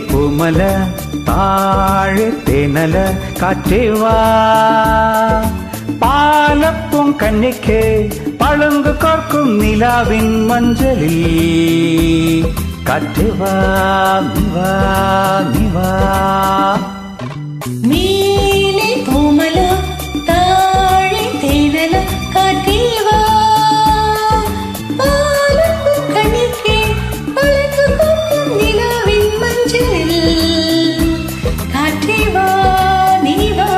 പൂമല താഴെ തേനല കാറ്റേവാ പാലപ്പും കന്നിക്ക് പളുങ്ക് കോർക്കും നിലാവിൻ മഞ്ചലിൽ കാറ്റേവാ നിവാ നിവാ മേലെ പൂമല താഴെ തേനല കാറ്റേവാ പാലപ്പും കന്നിക്ക് പളുങ്ക് കോർക്കും നിലാവിൻ മഞ്ചലിൽ കാറ്റേവാ നിവാ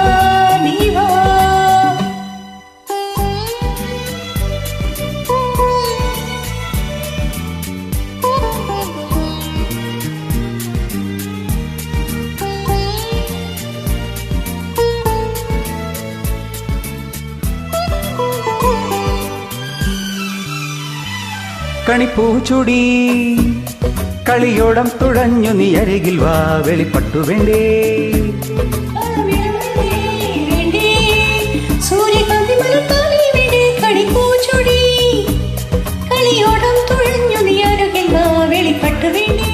നിവാ കണിപ്പൂച്ചുടി കളിയോടം തുഴഞ്ഞു നീ അരികിൽ വാ വെളിപ്പെട്ടു വേണ്ടേ സൂര്യകാന്തി മലർത്താലി വേണ്ടേ കണിപ്പൂച്ചുടി കളിയോടം തുഴഞ്ഞു നീ അരികിൽ വാ വെളിപ്പെട്ടു വേണ്ടേ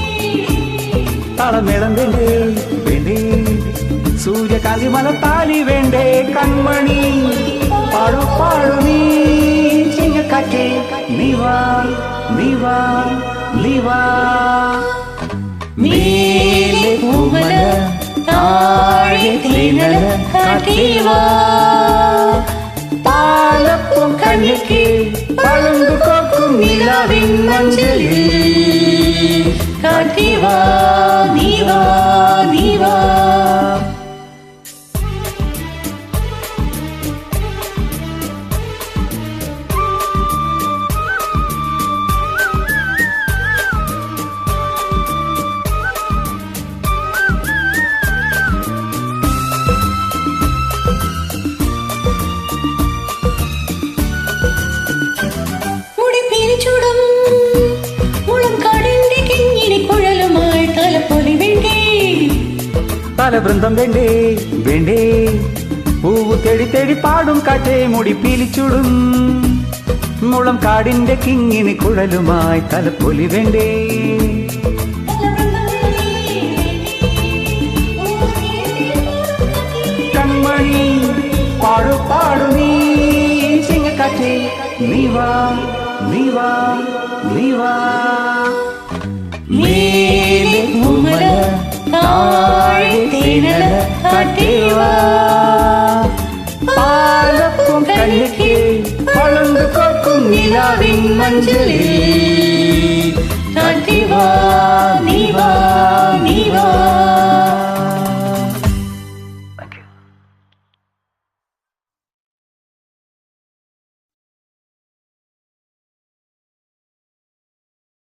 താളമേളം വേണ്ടേ വേണ്ടേ സൂര്യകാന്തി മലർത്താലി വേണ്ടേ കൺമണി പാടു പാടു നീ ചിങ്ങക്കാറ്റേ നീവാ നീവാ നീവാ മേലെ പൂമല താഴെ തേനല കാറ്റേവാ പാലപ്പും കന്നിക്ക് പളുങ്ക് കോർക്കും നിലാവിൻ മഞ്ചലിൽ കാറ്റേവാ നീവാ നീവാ താലവൃന്ദം വേണ്ടേ വേണ്ടേ പൂവ് തേടി തേടി പാടും കാറ്റേ മുടി പീലിച്ചുടും മുളം കാടിന്റെ കിങ്ങിനി കുഴലുമായി തലപ്പൊലി വേണ്ടേ കൺമണി പാടു പാടു നീ ചിങ്ങക്കാറ്റേ നീവാ നീവാ നീവാ മേലെ പൂമല താഴെ തേനല കാറ്റേവാ പാലപ്പും കന്നിക്ക് പളുങ്ക് കോർക്കും നിലാവിൻ മഞ്ചലിൽ കാറ്റേവാ